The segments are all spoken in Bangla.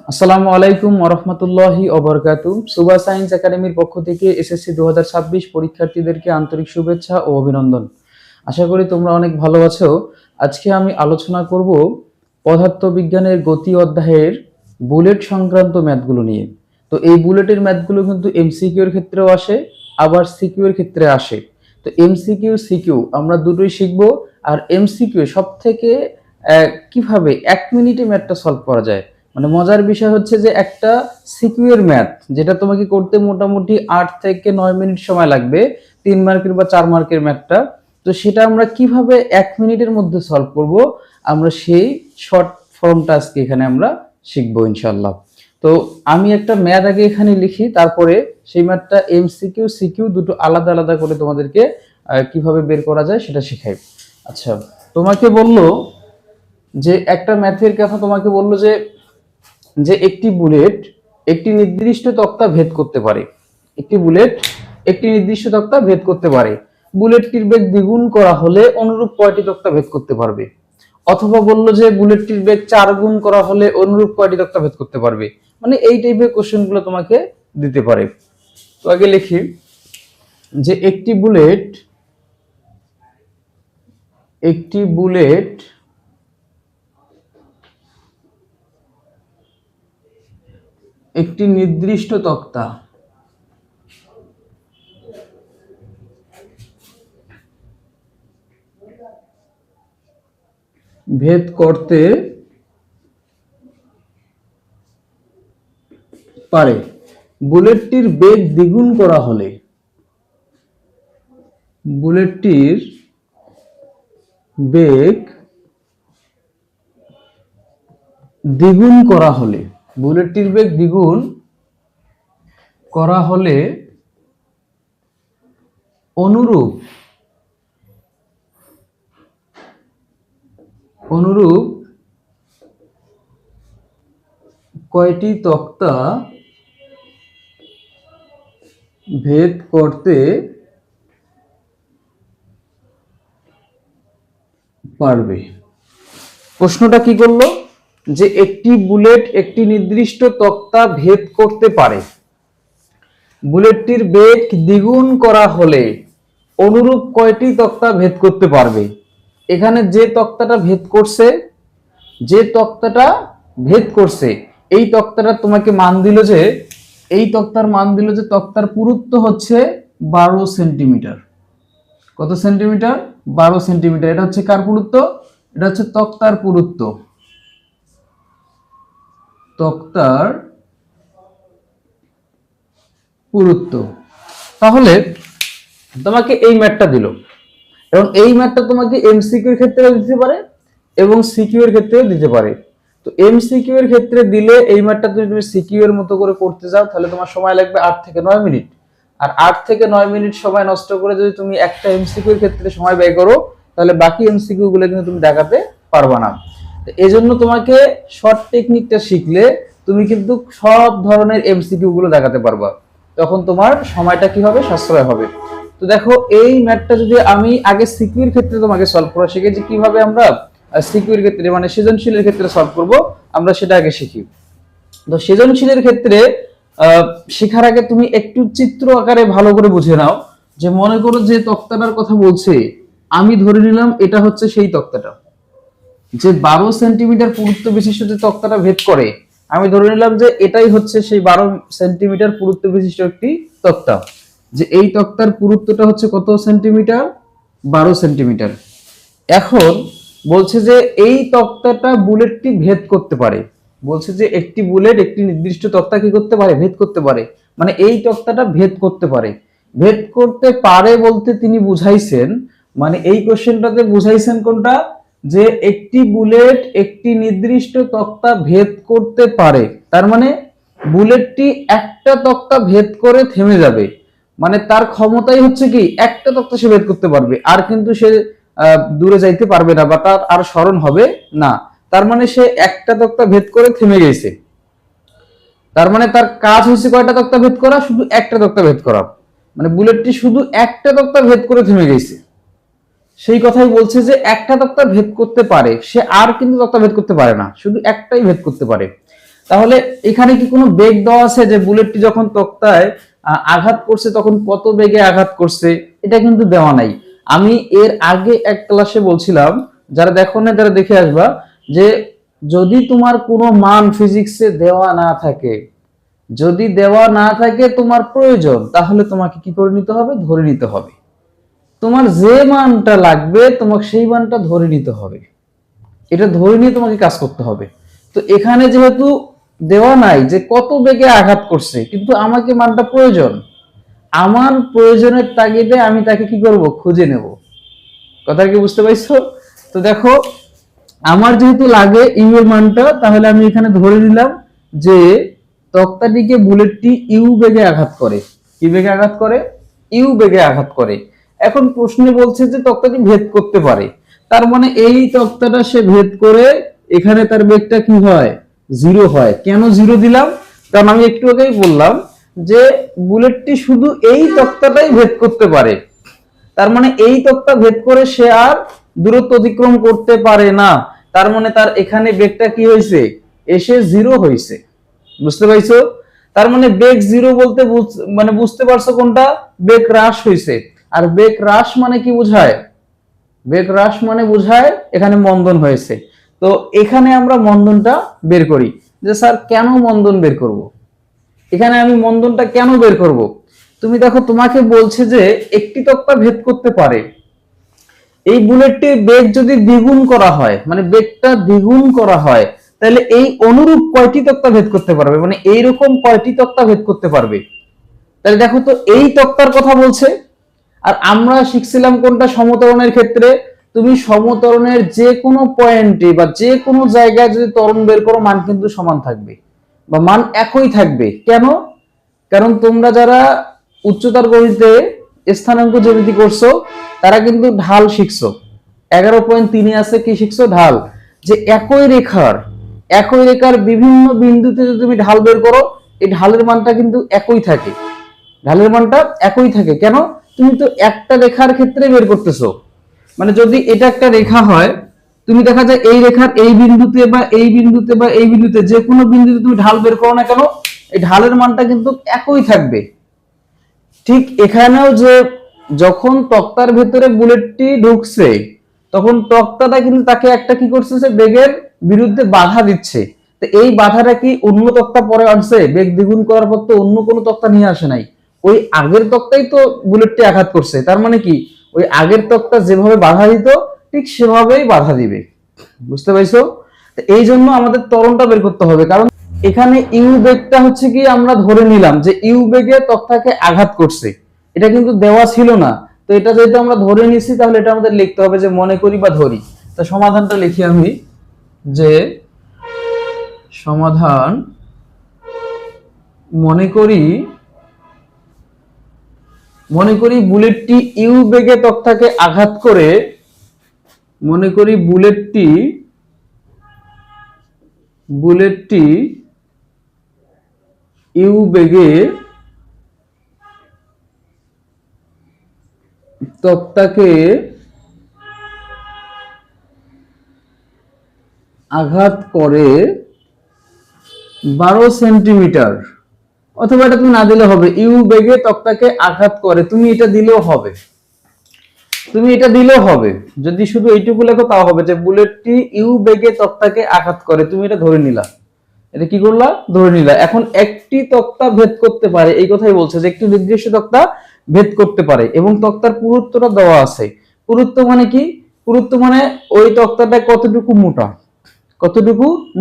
আসসালামু আলাইকুম ওয়া রাহমাতুল্লাহি ওয়া বারাকাতুহু। সুবা সায়েন্স একাডেমির পক্ষ থেকে এসএসসি 2026 পরীক্ষার্থীদেরকে আন্তরিক শুভেচ্ছা ও অভিনন্দন। আশা করি তোমরা অনেক ভালো আছো। আজকে আমি আলোচনা করব পদার্থবিজ্ঞানের গতি অধ্যায়ের বুলেট সংক্রান্ত ম্যাথগুলো নিয়ে। তো এই বুলেটের ম্যাথগুলো কিন্তু এমসিকিউ এর ক্ষেত্রেও আসে, আবার সিকিউ এর ক্ষেত্রে আসে। তো এমসিকিউ সিকিউ আমরা দুটোই শিখব। আর এমসিকিউ সবথেকে কিভাবে 1 মিনিটে ম্যাথটা সলভ করা যায়। মানে মজার বিষয় হচ্ছে যে একটা সিকিউর ম্যাথ যেটা তোমাকে করতে মোটামুটি 8 থেকে 9 মিনিট সময় লাগবে, 3 মার্কের বা 4 মার্কের ম্যাথটা। তো সেটা আমরা কিভাবে 1 মিনিটের মধ্যে সলভ করব, আমরা সেই শর্ট ফর্মটা আজকে এখানে আমরা শিখবো ইনশাআল্লাহ। তো আমি একটা ম্যাথ আগে এখানে লিখি, তারপরে সেই ম্যাথটা এমসিকিউ সিকিউ দুটো আলাদা আলাদা করে তোমাদেরকে কিভাবে বের করা যায় সেটা শেখাই। আচ্ছা, তোমাকে বললো যে একটা ম্যাথের কথা তোমাকে বললো যে যে একটি বুলেট একটি নির্দিষ্ট তক্তা ভেদ করতে পারে। একটি বুলেট একটি নির্দিষ্ট তক্তা ভেদ করতে পারে। বুলেটটির বেগ দ্বিগুণ করা হলে অনুরূপ কয়টি তক্তা ভেদ করতে পারবে? অথবা বললো যে বুলেটটির বেগ 4 গুণ করা হলে অনুরূপ কয়টি তক্তা ভেদ করতে পারবে। মানে এই টাইপের কোশ্চেনগুলো তোমাকে দিতে পারে। তো আগে লিখি যে একটি বুলেট একটি নির্দিষ্ট তক্তা ভেদ করতে পারে। বুলেটটির বেগ দ্বিগুণ করা হলে বুলেটটির বেগ দ্বিগুণ করা হলে বুলেটটির বেগ দ্বিগুণ করা হলে অনুরূপ কয়টি তক্তা ভেদ করতে পারবে? প্রশ্নটা কি করলো যে একটি বুলেট একটি নির্দিষ্ট তক্তা ভেদ করতে পারে। বুলেটটির বেগ দ্বিগুণ করা হলে অনুরূপ কয়টি তক্তা ভেদ করতে পারবে। এখানে যে তক্তাটা ভেদ করছে এই তক্তাটা তোমাকে মান দিল যে তক্তার পুরুত্ব হচ্ছে 12 সেন্টিমিটার। কত সেন্টিমিটার? 12 সেন্টিমিটার। এটা হচ্ছে কার পুরুত্ব? এটা হচ্ছে তক্তার পুরুত্ব। তাহলে তোমাকে এই ম্যাথটা দিল, এবং এই ম্যাথটা তোমাকে এমসিকিউ এর ক্ষেত্রেও দিতে পারে এবং সিকিউ এর ক্ষেত্রেও দিতে পারে। তো এমসিকিউ এর ক্ষেত্রে দিলে এই ম্যাথটা যদি তুমি সিকিউ এর মতো করে করতে যাও তাহলে তোমার সময় লাগবে 8 থেকে 9 মিনিট। আর 8 থেকে 9 মিনিট সময় নষ্ট করে যদি তুমি একটা এমসিকিউ এর ক্ষেত্রে সময় ব্যয় করো তাহলে বাকি এমসিকিউ গুলো কিন্তু তুমি দেখাতে পারবে না। তো এজন্য তোমাকে শর্ট টেকনিকটা শিখলে তুমি কিন্তু সব ধরনের এমসিকিউ গুলো দেখাতে পারবা, তখন তোমার সময়টা কি হবে? সাশ্রয় হবে। তো দেখো এই ম্যাথটা যদি আমি আগে সিকিউর ক্ষেত্রে তোমাকে সলভ করা শিখে যে কিভাবে আমরা সিকিউর ক্ষেত্রে মানে সৃজনশীলের ক্ষেত্রে সলভ করব, আমরা সেটা আগে শিখি। তো সৃজনশীলের ক্ষেত্রে শেখার আগে তুমি একটু চিত্র আকারে ভালো করে বুঝে নাও। যে মনে করো যে তক্তাটার কথা বলছে, আমি ধরে নিলাম এটা হচ্ছে সেই তক্তাটা যে 12 সেন্টিমিটার পুরুত্ব বিশিষ্ট যে তক্তাটা ভেদ করে। আমি ধরে নিলাম যে এটাই হচ্ছে সেই 12 সেন্টিমিটার পুরুত্ব বিশিষ্ট একটি তক্তা। যে এই তক্তার পুরুত্বটা হচ্ছে কত সেন্টিমিটার? 12 সেন্টিমিটার। এখন বলছে যে এই তক্তাটা বুলেটটি ভেদ করতে পারে। বলছে যে একটি বুলেট একটি নির্দিষ্ট তক্তা কি করতে পারে? ভেদ করতে পারে। মানে এই তক্তাটা ভেদ করতে পারে। ভেদ করতে পারে বলতে তিনি বুঝাইছেন, মানে এই কোশ্চেনটাতে বুঝাইছেন কোনটা? যে একটি বুলেট একটি নির্দিষ্ট তক্তা ভেদ করতে পারে। তার মানে বুলেটটি একটা তক্তা ভেদ করে থেমে যাবে। মানে তার ক্ষমতাই হচ্ছে কি একটা তক্তা সে ভেদ করতে পারবে, আর কিন্তু সে দূরে যাইতে পারবে না বা তার আর স্মরণ হবে না। তার মানে সে একটা তক্তা ভেদ করে থেমে গেছে। তার মানে তার কাজ হচ্ছে কয়টা তক্তা ভেদ করা? শুধু একটা তক্তা ভেদ করা। মানে বুলেটটি শুধু একটা তক্তা ভেদ করে থেমে গেছে। সেই কথাই বলছে যে একটা তক্তা ভেদ করতে পারে, সে আর কিন্তু তক্তা ভেদ করতে পারে না, শুধু একটাই ভেদ করতে পারে। তাহলে এখানে কি কোনো বেগ দেওয়া আছে যে বুলেটটি যখন তক্তায় আঘাত করছে তখন কত বেগে আঘাত করছে? এটা কিন্তু দেওয়া নাই। আমি এর আগে এক ক্লাসে বলছিলাম, যারা দেখো না তারা দেখে আসবা, যে যদি তোমার কোনো মান ফিজিক্সে দেওয়া না থাকে, যদি দেওয়া না থাকে তোমার প্রয়োজন, তাহলে তোমাকে কি করে নিতে হবে? ধরে নিতে হবে। তোমার যে মানটা লাগবে তোমাকে সেই মানটা ধরে নিতে হবে, এটা ধরে নিয়ে তোমাকে কাজ করতে হবে। তো এখানে যেহেতু দেওয়া নাই যে কত বেগে আঘাত করছে, কিন্তু আমাকে মানটা প্রয়োজন, আমার প্রয়োজনের তাগিদে আমি তাকে কি করব? খুঁজে নেব। কথা কি বুঝতে পারছো? তো দেখো, আমার যেহেতু লাগে ইউ এর মানটা, তাহলে আমি এখানে ধরে নিলাম যে তক্তাটিকে বুলেটটি ইউ বেগে আঘাত করে। কি বেগে আঘাত করে? ইউ বেগে আঘাত করে। এখন প্রশ্নে বলছে যে তক্তাটি ভেদ করতে পারে, তার মানে এই তক্তাটা সে ভেদ করে এখানে তার বেগটা কি হয়? জিরো হয়। কেন জিরো দিলাম? কারণ আমি একটু আগেই বললাম যে বুলেটটি শুধু এই তক্তাটাই ভেদ করতে পারে, তার মানে এই তক্তা ভেদ করে সে আর দূরত্ব অতিক্রম করতে পারে না। তার মানে তার এখানে বেগটা কি হয়েছে? এসে জিরো হয়েছে। বুঝতে পারছো? তার মানে বেগ জিরো বলতে মানে বুঝতে পারছো কোনটা? বেগ হ্রাস হয়েছে। আর বেগ হ্রাস মানে কি বোঝায়? বেগ হ্রাস মানে বোঝায় এখানে মন্দন হয়েছে। তো এখানে আমরা মন্দনটা বের করি, যে স্যার কেন মন্দন বের করব? এখানে আমি মন্দনটা কেন বের করব? তুমি দেখো, তোমাকে বলছে যে একটি তক্তা ভেদ করতে পারে, এই বুলেটটির বেগ যদি দ্বিগুণ করা হয়, মানে বেগটা দ্বিগুণ করা হয়, তাহলে এই অনুরূপ কয়টি তক্তা ভেদ করতে পারবে? মানে এইরকম কয়টি তক্তা ভেদ করতে পারবে? তাহলে দেখো তো, এই তক্তার কথা বলছে। আর আমরা শিখছিলাম কোনটা? সমত্বরণের ক্ষেত্রে তুমি সমত্বরণের যে কোনো পয়েন্টে বা যে কোনো জায়গায় যদি ত্বরণ বের করো, মান কিন্তু সমান থাকবে বা মান একই থাকবে। কেন? কারণ তোমরা যারা উচ্চতর গণিতে স্থানাঙ্ক জ্যামিতি করছো, তারা কিন্তু ঢাল শিখছো। 11.3 আছে কি শিখছো? ঢাল। যে একই রেখার বিভিন্ন বিন্দুতে যদি তুমি ঢাল বের করো, এই ঢালের মানটা কিন্তু একই থাকে। ঢালের মানটা একই থাকে। কেন? তুমি তো একটা রেখার ক্ষেত্রে বের করতেছো। মানে যদি এটা একটা রেখা হয়, তুমি দেখা যায় এই রেখার এই বিন্দুতে বা এই বিন্দুতে বা এই বিন্দুতে যে কোনো বিন্দুতে তুমি ঢাল বের করো না কেন, এই ঢালের মানটা কিন্তু একই থাকবে। ঠিক এখানেও যে যখন তক্তার ভেতরে বুলেটটি ঢুকছে, তখন তক্তাটা কিন্তু তাকে একটা কি করছে? বেগের বিরুদ্ধে বাধা দিচ্ছে। তো এই বাধাটা কি অন্য তক্তা পরে আনছে? বেগ দ্বিগুণ করার পর তো অন্য কোনো তক্তা নিয়ে আসে নাই, ওই আগের তক্তাই তো বুলেটটি আঘাত করছে। তার মানে কি, ওই আগের তক্তা যেভাবে বাধা দিত ঠিক সেভাবেই বাধা দিবে। বুঝতে পারছো? তো এই জন্য আমাদের ত্বরণটা বের করতে হবে, কারণ এখানে ইউ বেগটা হচ্ছে কি আমরা ধরে নিলাম যে ইউ বেগে তক্তাকে আঘাত করছে, এটা কিন্তু দেওয়া ছিল না। তো এটা যেহেতু আমরা ধরে নিছি, তাহলে এটা আমাদের লিখতে হবে যে মনে করি বা ধরি। তো সমাধানটা লিখি আমি, যে সমাধান মনে করি বুলেটটি ইউ বেগে তক্তাকে আঘাত করে, মনে করি বুলেটটি ইউ বেগে তক্তাকে আঘাত করে 12 সেন্টিমিটার, অথবা এটা তুমি না দিলে হবে, ইউ বেগে তক্তাকে আঘাত করে, তুমি এটা দিলেও হবে। যদি শুধু এইটুকু লেখো তাও হবে, যে বুলেটটি ইউ বেগে তক্তাকে আঘাত করে, তুমি এটা ধরে নিলা। এটা কি করলা? ধরে নিলা। এখন একটি তক্তা ভেদ করতে পারে, এই কথাই বলছে যে একটি নির্দিষ্ট তক্তা ভেদ করতে পারে, এবং তক্তার পুরুত্বটা দেওয়া আছে। পুরুত্ব মানে কি? পুরুত্ব মানে ওই তক্তাটা কতটুকু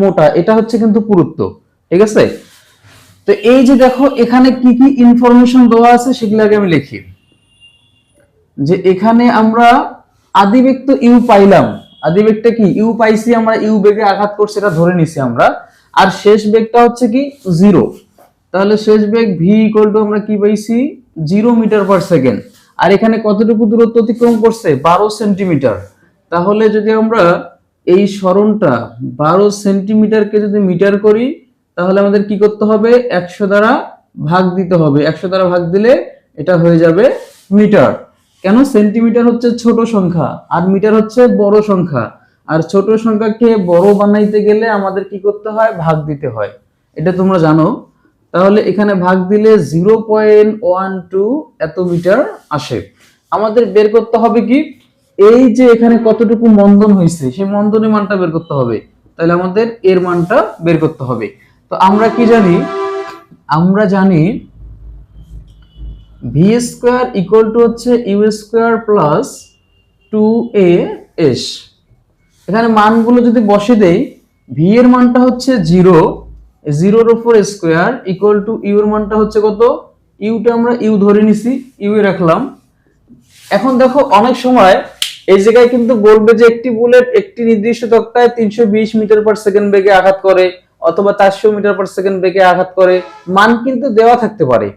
মোটা, এটা হচ্ছে কিন্তু পুরুত্ব। ঠিক আছে? তো এই যে দেখো, এখানে কি কি ইনফরমেশন দেওয়া আছে সেগুলো আগে আমি লিখি। যে এখানে আমরা আদিবেগ তো ইউ পাইলাম, আদিবেগটা কি? ইউ পাইছি আমরা, ইউ বেগে আঘাত করছে এটা ধরে নিছি আমরা। আর শেষ বেগটা হচ্ছে কি? জিরো। তাহলে শেষ বেগ ভি ইকুয়াল টু আমরা কি পাইছি? 0 মিটার পার সেকেন্ড। আর এখানে কতটুকু দূরত্ব অতিক্রম করছে? 12 সেন্টিমিটার। তাহলে যদি আমরা এই সরণটা 12 সেন্টিমিটারকে যদি মিটার করি, তাহলে আমাদের কি করতে হবে? 100 দ্বারা ভাগ দিতে হবে। 100 দ্বারা ভাগ দিলে এটা হয়ে যাবে মিটার। কেন? সেন্টিমিটার হচ্ছে ছোট সংখ্যা আর মিটার হচ্ছে বড় সংখ্যা, আর ছোট সংখ্যাকে বড় বানাইতে গেলে আমাদের কি করতে হয়? ভাগ দিতে হয়। এটা তোমরা জানো। তাহলে এখানে ভাগ দিলে 0.12 এত মিটার আসে। আমাদের বের করতে হবে কি, এই যে এখানে কতটুকু মন্দন হয়েছে সেই মন্দনের মানটা বের করতে হবে। তাহলে আমাদের এর মানটা বের করতে হবে। তো আমরা কি জানি, আমরা জানি ভি স্কোয়ার ইকুয়াল টু হচ্ছে ইউ স্কোয়ার প্লাস 2a(s). এখানে মানগুলো যদি বসে দেই, ভি এর মানটা হচ্ছে 0, 0-র উপর স্কোয়ার ইকুয়াল টু ইউ এর মানটা হচ্ছে কত, ইউটা আমরা ইউ ধরে নিছি, ইউ এ রাখলাম। এখন দেখো অনেক সময় এই জায়গায় কিন্তু বলবে যে একটি বুলেট একটি নির্দিষ্ট তক্তায় 320 মিটার পার সেকেন্ড বেগে আঘাত করে অথবা 400 মিটার পার সেকেন্ড বেগে আঘাত করে। মান কিন্তু দেওয়া থাকতে পারে।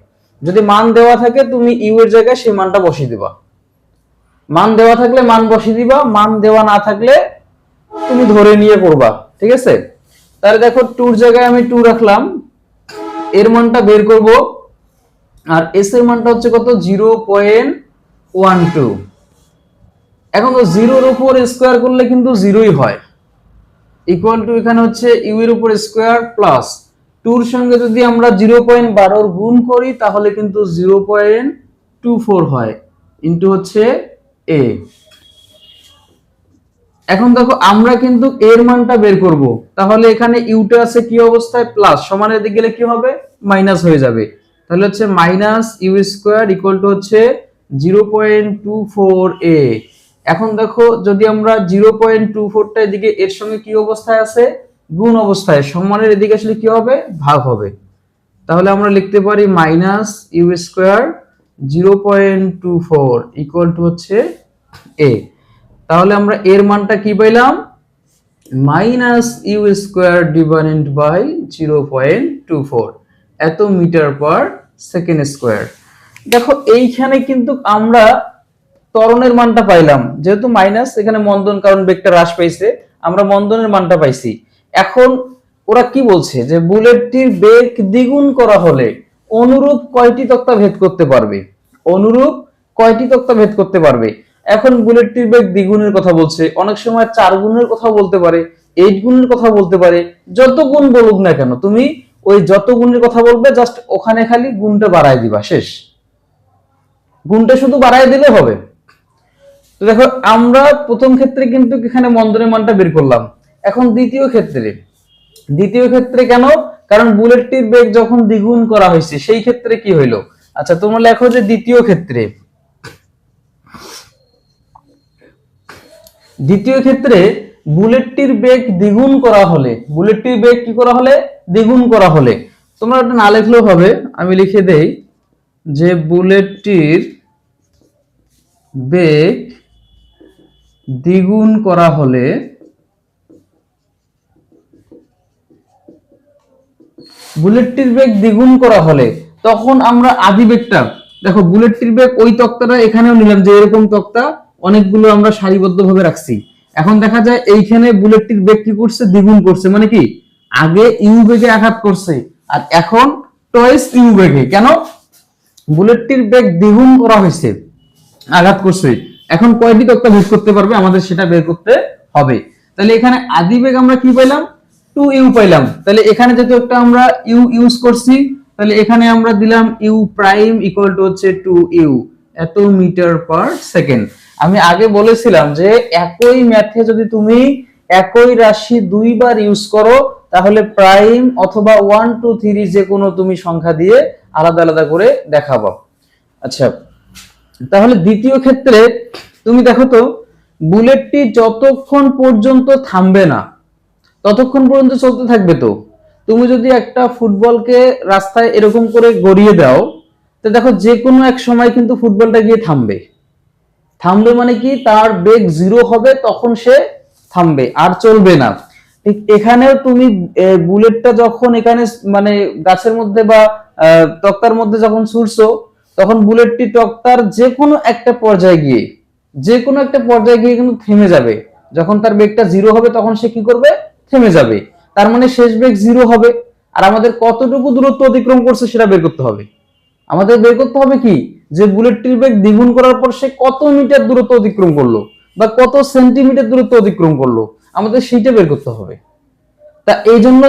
যদি মান দেওয়া থাকে তুমি ইউ এর জায়গায় সেই মানটা বসিয়ে দিবা। মান দেওয়া থাকলে মান বসিয়ে দিবা, মান দেওয়া না থাকলে তুমি ধরে নিয়ে করবা। ঠিক আছে? তাহলে দেখো 2 এর জায়গায় আমি 2 রাখলাম, এর মানটা বের করব। আর এস এর মানটা হচ্ছে কত, 0.12। এখন তো 0-র উপর স্কোয়ার করলে কিন্তু 0ই হয়, ইকুয়াল টু এখানে হচ্ছে ইউ এর উপর স্কোয়ার প্লাস 2-র সঙ্গে যদি আমরা 0.12 গুণ করি তাহলে কিন্তু 0.24 হয়, ইনটু হচ্ছে এ। এখন দেখো আমরা কিন্তু এর মানটা বের করব। তাহলে এখানে ইউটা আছে কি অবস্থায়, প্লাস, সমানের দিকে গেলে কি হবে, মাইনাস হয়ে যাবে। তাহলে হচ্ছে minus U square equal to হচ্ছে 0.24a। এখন দেখো যদি আমরা 0.24টা এদিকে এর সঙ্গে কি অবস্থায় আছে, গুণ অবস্থায়, সমানের এদিকে আসলে কি হবে, ভাগ হবে। তাহলে আমরা লিখতে পারি minus U square 0.24 equal to হচ্ছে এ। তাহলে আমরা এর মানটা কি পাইলাম, minus U square divided by 0.24 এত মিটার পার সেকেন্ড স্কোয়ার। দেখো এইখানে কিন্তু আমরা ত্বরণের মানটা পাইলাম, যেহেতু মাইনাস এখানে মন্দন, কারণ বেগটা হ্রাস পাইছে, আমরা মন্দনের মানটা পাইছি। এখন ওরা কি বলছে যে বুলেটটির বেগ দ্বিগুণ করা হলে অনুরূপ কয়টি তক্তা ভেদ করতে পারবে, অনুরূপ কয়টি তক্তা ভেদ করতে পারবে। এখন বুলেটটির বেগ দ্বিগুণের কথা বলছে, অনেক সময় 4 গুণের কথা বলতে পারে, 8 গুণের কথা বলতে পারে। যত গুণ বলুক না কেন, তুমি ওই যত গুণের কথা বলবে জাস্ট ওখানে খালি গুণটা বাড়ায় দিবা, শেষ। গুণটা শুধু বাড়ায় দিলে হবে। তো দেখো আমরা প্রথম ক্ষেত্রে কিন্তু এখানে মন্দনের মানটা বের করলাম। এখন দ্বিতীয় ক্ষেত্রে কেন, কারণ বুলেটটির বেগ যখন দ্বিগুণ করা হয়েছে সেই ক্ষেত্রে কি হইলো। আচ্ছা তোমরা লেখো যে দ্বিতীয় ক্ষেত্রে বুলেটটির বেগ দ্বিগুণ করা হলে, বুলেটটির বেগ কি করা হলে, দ্বিগুণ করা হলে, তোমরা এটা না লিখলেও হবে, আমি লিখে দেই যে বুলেটটির বেগ দ্বিগুণ করা হলে তখন আমরা আদি বেগটা, দেখো বুলেটটির বেগ ওই তক্তাটা এখানেও নিলাম, যে এরকম তক্তা অনেকগুলো আমরা সারিবদ্ধভাবে রাখছি। এখন দেখা যায় এইখানে বুলেটটির বেগ কি করছে, দ্বিগুণ করছে। মানে কি, আগে ইউ বেগে আঘাত করছে আর এখন টয়েস ইউ বেগে। কেন, বুলেটটির বেগ দ্বিগুণ করা হয়েছে, আঘাত করছে। এখন কয়টি তক্তা ভেদ করতে পারবে, আমাদের সেটা বের করতে হবে। তাহলে এখানে আদি বেগ আমরা কি পাইলাম, 2u পাইলাম। তাহলে এখানে যেহেতু একটা আমরা ইউ ইউজ করছি, তাহলে এখানে আমরা দিলাম ইউ প্রাইম ইকুয়াল টু হচ্ছে 2u এত মিটার পার সেকেন্ড। আমি আগে বলেছিলাম যে একই ম্যাথে যদি তুমি একই রাশি দুইবার ইউজ করো তাহলে প্রাইম অথবা 1 2 3 যে কোনো তুমি সংখ্যা দিয়ে আলাদা আলাদা করে দেখাবো। আচ্ছা তাহলে দ্বিতীয় ক্ষেত্রে তুমি দেখো তো, বুলেটটি যতক্ষণ পর্যন্ত থামবে না ততক্ষণ পর্যন্ত চলতে থাকবে। তো তুমি যদি একটা ফুটবলকে রাস্তায় এরকম করে গড়িয়ে দাও, তো দেখো যে কোনো এক সময় কিন্তু ফুটবলটা গিয়ে থামবে। মানে কি, তার বেগ 0 হবে তখন সে থামবে, আর চলবে না। ঠিক এখানেও তুমি বুলেটটা যখন এখানে মানে গাছের মধ্যে বা তক্তার মধ্যে যখন ছুটছো, তখন বুলেটটি তক্তার যে কোনো একটা পর্যায়ে গিয়ে কিন্তু থেমে যাবে। যখন তার বেগটা 0 হবে তখন সে কি করবে, থেমে যাবে। তার মানে শেষ বেগ 0 হবে। আর আমাদের কতটুকু দূরত্ব অতিক্রম করছে সেটা বের করতে হবে। আমাদের বের করতে হবে কি, যে বুলেটটির বেগ দ্বিগুণ করার পর সে কত মিটার দূরত্ব অতিক্রম করলো বা কত সেন্টিমিটার দূরত্ব অতিক্রম করলো, আমাদের সেইটা বের করতে হবে। তা এই জন্য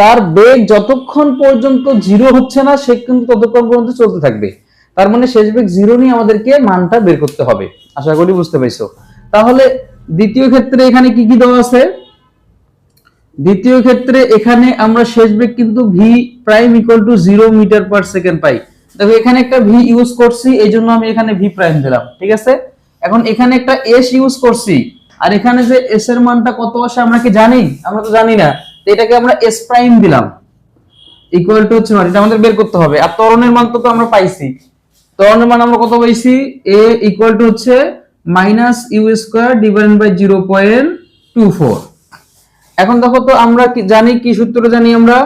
তার বেগ যতক্ষণ পর্যন্ত জিরো হচ্ছে না সে কিন্তু ততক্ষণ পর্যন্ত চলতে থাকবে। তার মানে শেষ বেগ জিরো নিয়ে আমাদেরকে মানটা বের করতে হবে। আশা করি বুঝতে পাইছো। তাহলে দ্বিতীয় ক্ষেত্রে এখানে কি কি দেওয়া আছে? দ্বিতীয় ক্ষেত্রে এখানে আমরা শেষ বেগ কিন্তু v prime equal to 0 metre per second পাই। দেখো এখানে একটা ভি ইউজ করছি, এই জন্য আমি এখানে ভি প্রাইম দিলাম, ঠিক আছে। এখন এখানে একটা এস ইউজ করছি, আর এখানে যে এস এর মানটা কত আসে আমরা কি জানি? আমরা তো জানি না, তো এটাকে আমরা এস প্রাইম দিলাম ইকুয়াল টু হচ্ছে, এটা আমাদের বের করতে হবে। আর ত্বরণের মান তো আমরা পাইছি, ত্বরণের মান আমরা কত পাইছি? এ ইকুয়াল টু হচ্ছে minus U square divided by 0.24। এখন দেখো তো আমরা কি জানি, কি সূত্র জানি আমরা?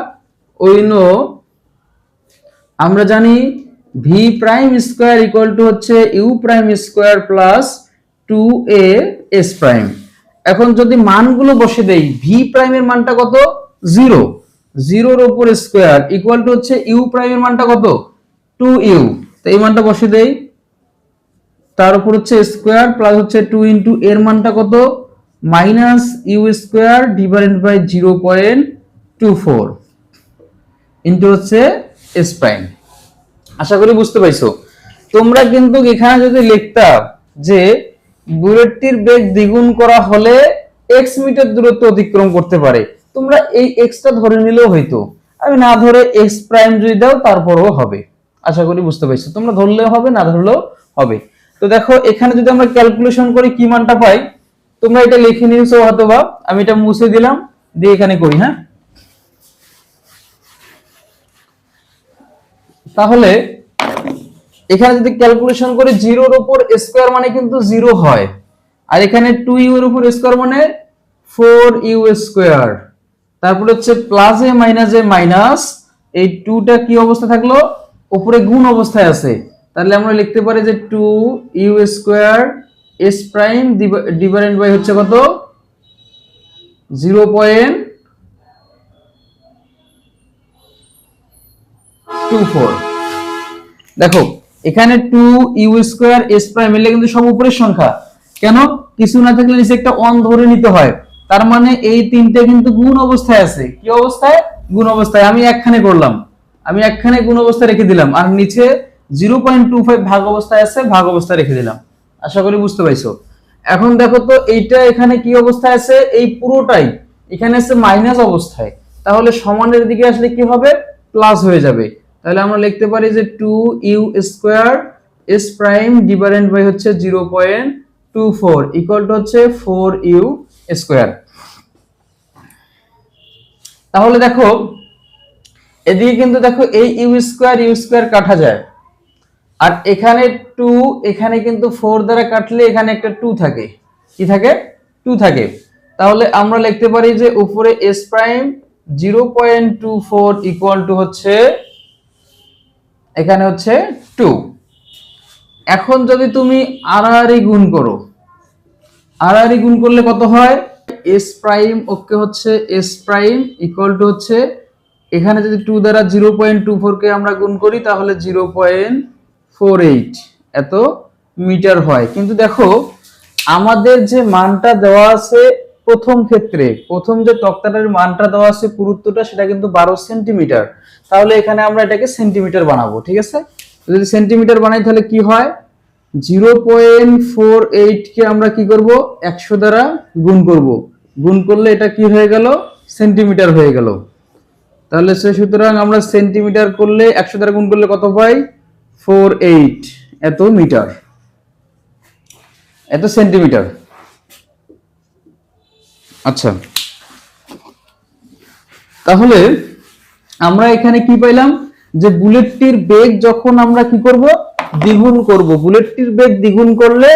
আমরা জানি v prime square equal to হচ্ছে u prime square plus 2a s prime. এখন যদি মানগুলো বসে দেই, ভি প্রাইমের মানটা কত? 0, 0 এর উপর স্কয়ার ইকুয়াল টু হচ্ছে ইউ প্রাইমের মানটা কত? 2u। তো এই মানটা বসে দেই, তার উপর হচ্ছে স্কয়ার প্লাস হচ্ছে 2 ইনটু এর মানটা কত? Minus U square divided by 0.24 into হচ্ছে এস প্রাইম। আশা করি বুঝতে পাইছো। তোমরা কিন্তু এখানে যদি লিখতা যে বুলেটটির বেগ দ্বিগুণ করা হলে x মিটার দূরত্ব অতিক্রম করতে পারে, তোমরা এই x টা ধরে নিলেও হইতো। আমি না ধরে x প্রাইম যদি দাও তারপরেও হবে। আশা করি বুঝতে পাইছো। তোমরা ধরলেও হবে, না ধরলেও হবে। তো দেখো এখানে যদি আমরা ক্যালকুলেশন করি কি মানটা পাই, তোমরা এটা লিখে নিয়েছো হয়তোবা, আমি এটা মুছে দিলাম, দিয়ে এখানে করি। হ্যাঁ, তাহলে এখানে যদি ক্যালকুলেশন করি 0 এর উপর স্কয়ার মানে কিন্তু 0 হয়, আর এখানে 2u এর উপর স্কয়ার মানে 4u স্কয়ার, তারপর হচ্ছে প্লাস এ মাইনাস এ মাইনাস, এই 2 টা কি অবস্থা থাকলো? উপরে গুণ অবস্থায় আছে। তাহলে আমরা লিখতে পারি যে 2u square s prime divided by হচ্ছে কত? 0.24। দেখো এখানে 2u স্কয়ার s প্রাইম এলে কিন্তু সব উপরের সংখ্যা, কেন? কিছু না থাকলে নিচে একটা 1 ধরে নিতে হয়। তার মানে এই তিনটে কিন্তু গুণ অবস্থায় আছে। কি অবস্থায়? গুণ অবস্থায়। আমি একখানে করলাম, আমি একখানে গুণ অবস্থায় রেখে দিলাম, আর নিচে 0.25 ভাগ অবস্থায় আছে, ভাগ অবস্থায় রেখে দিলাম। আশা করি বুঝতে পাইছো। এখন দেখো তো এইটা এখানে কি অবস্থায় আছে? এই পুরোটাই এখানে আছে মাইনাস অবস্থায়, তাহলে সমানের দিকে আসলে কি হবে? প্লাস হয়ে যাবে। তাহলে আমরা লিখতে পারি যে 2u square s prime divided by হচ্ছে 0.24 ইকুয়াল টু হচ্ছে 4u স্কয়ার। তাহলে দেখো এদিকে কিন্তু দেখো এই ইউ স্কয়ার কাটা যায়, আর এখানে 2, এখানে কিন্তু 4 দ্বারা কাটলে এখানে একটা 2 থাকে। কি থাকে? 2 থাকে। তাহলে আমরা লিখতে পারি যে উপরে s প্রাইম 0.24 ইকুয়াল টু হচ্ছে এখানে হচ্ছে 2। এখন যদি তুমি আড়াআড়ি গুণ করো, আড়াআড়ি গুণ করলে কত হয়? s প্রাইম ওকে হচ্ছে s প্রাইম ইকুয়াল টু হচ্ছে এখানে যদি 2 দ্বারা 0.24 কে আমরা গুণ করি তাহলে 0.48 এত মিটার হয়। কিন্তু দেখো আমাদের যে মানটা দেওয়া আছে প্রথম ক্ষেত্রে, প্রথম যে তক্তাটার মানটা দেওয়া আছে পুরুত্বটা সেটা কিন্তু 12 সেন্টিমিটার। তাহলে এখানে আমরা এটাকে সেন্টিমিটার বানাবো, ঠিক আছে। যদি সেন্টিমিটার বানাই তাহলে কি হয়? 0.48 কে আমরা কি করব? 100 দ্বারা গুণ করব, গুণ করলে এটা কি হয়ে গেল? সেন্টিমিটার হয়ে গেল। তাহলে সুতরাং আমরা সেন্টিমিটার করলে 100 দ্বারা গুণ করলে কত পাই? 48 এত মিটার, এত সেন্টিমিটার। আচ্ছা, তাহলে আমরা এখানে কি পাইলাম? যে বুলেটটির বেগ যখন আমরা কি করব? দ্বিগুণ করব। বুলেটটির বেগ দ্বিগুণ করলে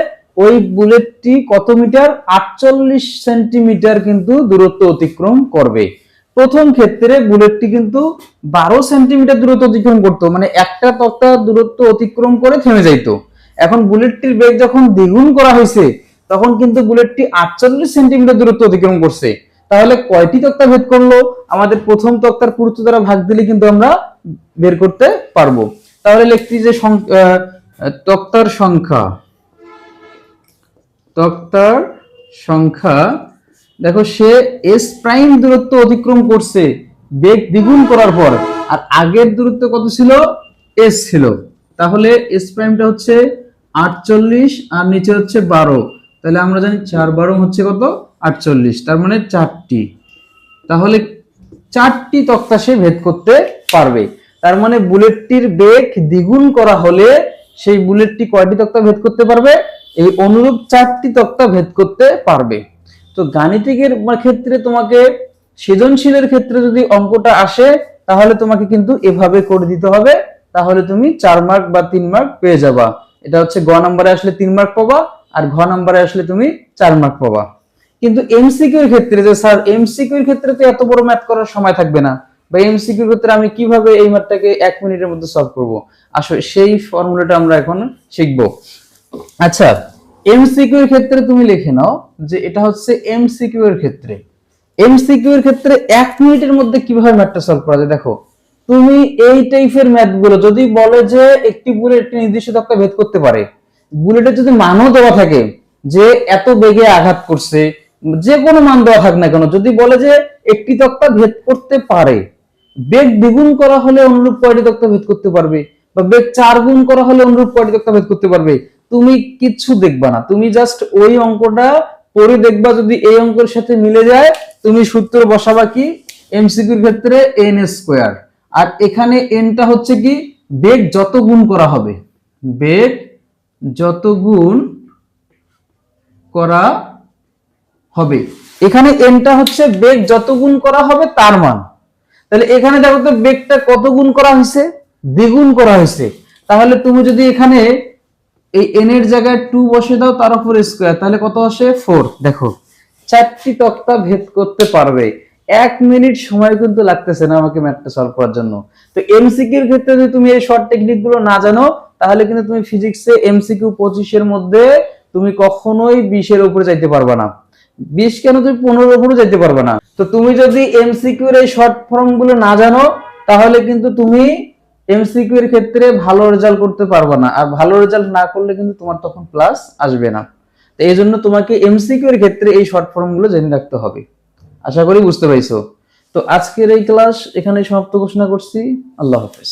ওই বুলেটটি কত মিটার? 48 সেন্টিমিটার কিন্তু দূরত্ব অতিক্রম করবে। প্রথম ক্ষেত্রে বুলেটটি কিন্তু 12 সেন্টিমিটার দূরত্ব অতিক্রম করতো, মানে একটা তক্তা দূরত্ব অতিক্রম করে থেমে যাইতো। এখন বুলেটটির বেগ যখন দ্বিগুণ করা হয়েছে তখন কিন্তু বুলেটটি 48 সেন্টিমিটার দূরত্ব অতিক্রম করছে। তাহলে কয়টি তক্তা ভেদ করলো? আমাদের প্রথম তক্তার পুরুত্ব দ্বারা ভাগ দিলে কিন্তু আমরা বের করতে পারবো। তাহলে লিখছি যে তক্তার সংখ্যা, তক্তার সংখ্যা দেখো সে এস প্রাইম দূরত্ব অতিক্রম করছে বেগ দ্বিগুণ করার পর, আর আগের দূরত্ব কত ছিল, এস ছিল। তাহলে এস প্রাইমটা হচ্ছে 48 আর নিচে হচ্ছে 12, তাহলে আমরা জানি 4 12 হচ্ছে কত, 48, তার মানে 4টি। তাহলে 4টি তক্তা সে ভেদ করতে পারবে। তার মানে বুলেটটির বেগ দ্বিগুণ করা হলে সেই বুলেটটি কয়টি তক্তা ভেদ করতে পারবে, এই অনুরূপ 4টি তক্তা ভেদ করতে পারবে। তো গাণিতিকের ক্ষেত্রে তোমাকে, সৃজনশীলের ক্ষেত্রে যদি অঙ্কটা আসে তাহলে তোমাকে কিন্তু এভাবে করে দিতে হবে, তাহলে তুমি 4 মার্ক বা 3 মার্ক পেয়ে যাবা। এটা হচ্ছে গ নম্বরে আসলে 3 মার্ক পাবা, আর ঘ নম্বরে আসলে তুমি 4 মার্ক পাবা। কিন্তু এমসিকিউ এর ক্ষেত্রে, যে স্যার এমসিকিউ এর ক্ষেত্রে তো এত বড় ম্যাথ করার সময় থাকবে না, বা এমসিকিউ এর ক্ষেত্রে আমি কিভাবে এই ম্যাথটাকে 1 মিনিটের মধ্যে সলভ করব, আসলে সেই ফর্মুলাটা আমরা এখন শিখব। আচ্ছা, এমসিকিউ এর ক্ষেত্রে তুমি লিখে নাও যে এটা হচ্ছে এমসিকিউ এর ক্ষেত্রে। এমসিকিউ এর ক্ষেত্রে 1 মিনিটের মধ্যে কিভাবে ম্যাথটা সলভ করা যায়, দেখো তুমি এই টাইপের ম্যাথ গুলো যদি বলে যে একটি বুলেট একটি নির্দিষ্ট তক্তা ভেদ করতে পারে, বুলেটের যদি মানও দেওয়া থাকে যে এত বেগে আঘাত করছে, যে কোনো মান দেওয়া থাক না কেন, যদি বলে যে একটি তক্তা ভেদ করতে পারে, বেগ দ্বিগুণ করা হলে অনুরূপ কয়টি তক্তা ভেদ করতে পারবে, বা বেগ 4 গুণ করা হলে অনুরূপ কয়টি তক্তা ভেদ করতে পারবে, তুমি কিচ্ছু দেখবা না, তুমি জাস্ট ওই অঙ্কটা পরে দেখবা, যদি এই অঙ্কের সাথে মিলে যায় তুমি সূত্র বসাবা কি, এমসিকিউর ক্ষেত্রে এন স্কয়ার, আর এখানে এনটা হচ্ছে কি বেগ যত গুণ করা হবে, বেগ যত গুণ করা হবে, এখানে এনটা হচ্ছে বেগ যত গুণ করা হবে তার মান। তাহলে এখানে দেখো তো বেগটা কত গুণ করা হয়েছে, দ্বিগুণ করা হয়েছে। তাহলে তুমি যদি এখানে এই n এর জায়গায় 2 বসে দাও, তার উপর স্কয়ার, তাহলে কত আসে 4। দেখো 4টি তক্তা ভেদ করতে পারবে। 1 মিনিট সময় কিন্তু লাগতেছে না আমাকে ম্যাথটা সলভ করার জন্য। তো এমসিকিউ এর ক্ষেত্রে যদি তুমি এই শর্ট টেকনিক গুলো না জানো, তাহলে কিন্তু তুমি ফিজিক্সে এমসিকিউ 25 এর মধ্যে তুমি কখনোই 20 এর উপরে যাইতে পারবে না। 20 কেন, তুমি 15 এর উপরে যাইতে পারবে না। তো তুমি যদি এমসিকিউ এর এই শর্ট ফর্ম গুলো না জানো, তাহলে কিন্তু তুমি এমসিকিউ এর ক্ষেত্রে ভালো রেজাল্ট করতে পারবে না, আর ভালো রেজাল্ট না করলে কিন্তু তোমার তখন প্লাস আসবে না। তো এই জন্য তোমাকে এমসিকিউ এর ক্ষেত্রে এই শর্ট ফর্ম গুলো জেনে রাখতে হবে। আশা করি বুঝতে পাইছো। তো আজকের এই ক্লাস এখানে সমাপ্ত ঘোষণা করছি। আল্লাহ হাফেজ।